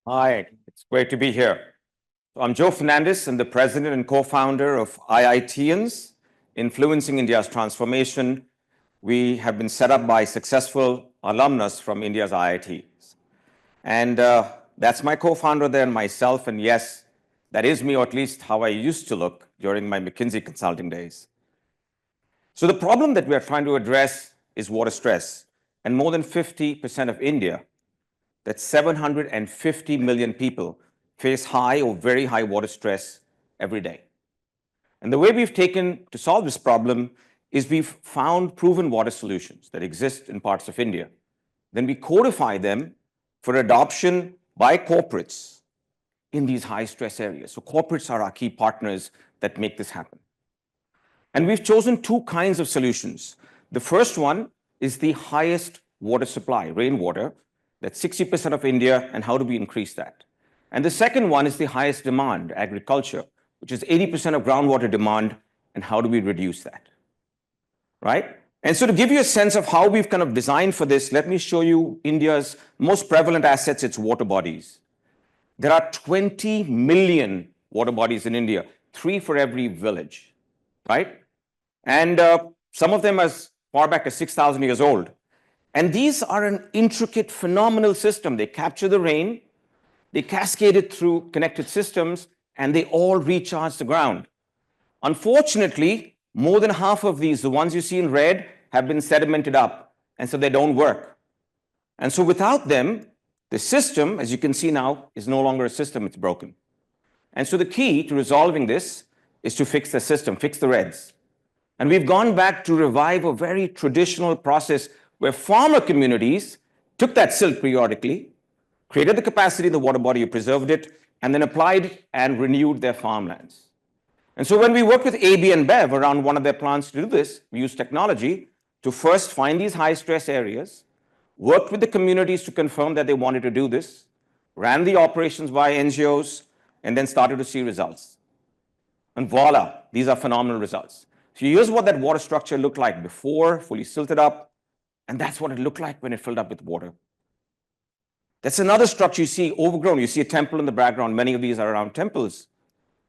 Hi, it's great to be here. I'm Joe Fernandez. I'm the president and co-founder of IIT-IIT, Influencing India's Transformation. We have been set up by successful alumnus from India's IITs. And that's my co-founder there and myself. And yes, that is me, or at least how I used to look during my McKinsey consulting days. So the problem that we are trying to address is water stress. And more than 50% of India, that's 750 million people, face high or very high water stress every day. And the way we've taken to solve this problem is we've found proven water solutions that exist in parts of India. Then we codify them for adoption by corporates in these high stress areas. So corporates are our key partners that make this happen. And we've chosen two kinds of solutions. The first one is the highest water supply, rainwater. That's 60% of India, and how do we increase that? And the second one is the highest demand, agriculture, which is 80% of groundwater demand, and how do we reduce that? Right? And so to give you a sense of how we've kind of designed for this, let me show you India's most prevalent assets, its water bodies. There are 20 million water bodies in India, 3 for every village, right? And some of them as far back as 6,000 years old. And these are an intricate, phenomenal system. They capture the rain, they cascade it through connected systems, and they all recharge the ground. Unfortunately, more than half of these, the ones you see in red, have been sedimented up, and so they don't work. And so without them, the system, as you can see now, is no longer a system, it's broken. And so the key to resolving this is to fix the system, fix the reds. And we've gone back to revive a very traditional process where farmer communities took that silt periodically, created the capacity in the water body, preserved it, and then applied and renewed their farmlands. And so when we worked with AB and Bev around one of their plants to do this, we used technology to first find these high stress areas, worked with the communities to confirm that they wanted to do this, ran the operations by NGOs, and then started to see results. And voila, these are phenomenal results. So here's what that water structure looked like before, fully silted up, and that's what it looked like when it filled up with water. That's another structure you see overgrown. You see a temple in the background. Many of these are around temples.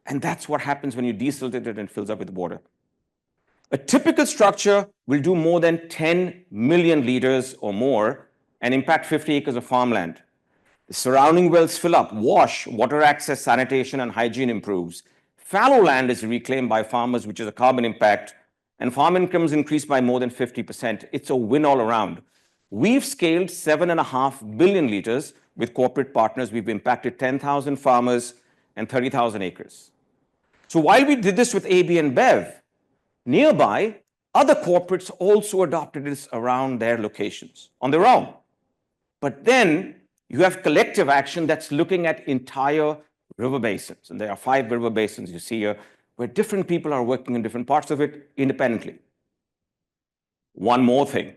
And that's what happens when you desilt it and it fills up with water. A typical structure will do more than 10 million liters or more and impact 50 acres of farmland. The surrounding wells fill up, wash, water access, sanitation, and hygiene improves. Fallow land is reclaimed by farmers, which is a carbon impact, and farm incomes increase by more than 50%. It's a win all around. We've scaled 7.5 billion liters with corporate partners. We've impacted 10,000 farmers and 30,000 acres. So while we did this with AB and Bev, nearby, other corporates also adopted this around their locations on their own. But then you have collective action that's looking at entire river basins. And there are 5 river basins you see here, where different people are working in different parts of it independently. One more thing.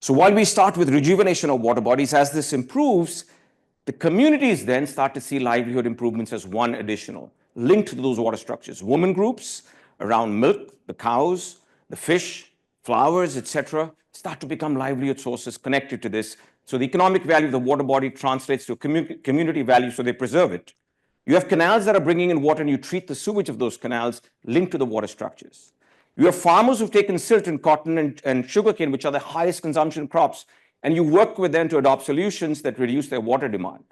So while we start with rejuvenation of water bodies, as this improves, the communities then start to see livelihood improvements as one additional, linked to those water structures. Women groups around milk, the cows, the fish, flowers, etc., start to become livelihood sources connected to this. So the economic value of the water body translates to community value, so they preserve it. You have canals that are bringing in water, and you treat the sewage of those canals linked to the water structures. You have farmers who've taken silt and cotton and sugarcane, which are the highest consumption crops, and you work with them to adopt solutions that reduce their water demand.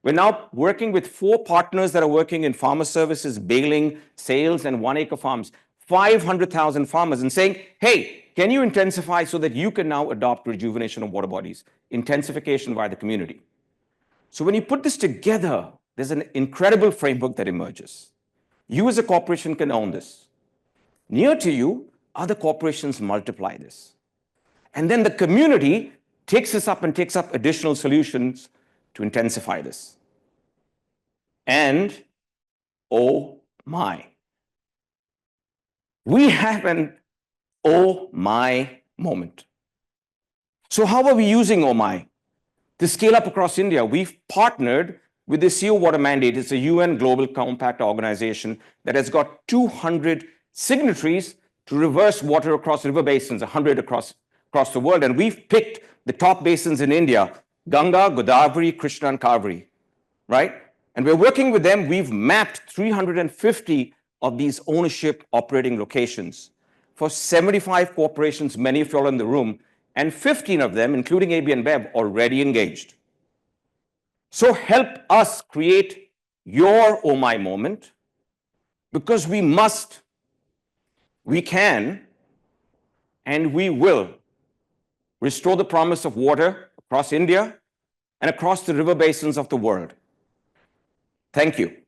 We're now working with 4 partners that are working in farmer services, baling, sales, and 1-acre farms, 500,000 farmers, and saying, hey, can you intensify so that you can now adopt rejuvenation of water bodies, intensification via the community? So when you put this together, there's an incredible framework that emerges. You as a corporation can own this. Near to you, other corporations multiply this. And then the community takes this up and takes up additional solutions to intensify this. And, oh my, we have an oh my moment. So how are we using oh my? To scale up across India, we've partnered with the CO Water Mandate. It's a UN Global Compact organization that has got 200 signatories to reverse water across river basins, 100 across the world. And we've picked the top basins in India Ganga, Godavari, Krishna, and Kaveri, right? And we're working with them. We've mapped 350 of these ownership operating locations for 75 corporations, many of you all in the room, and 15 of them, including AB and Bev, already engaged. So help us create your oh my moment, because we must, we can, and we will restore the promise of water across India and across the river basins of the world. Thank you.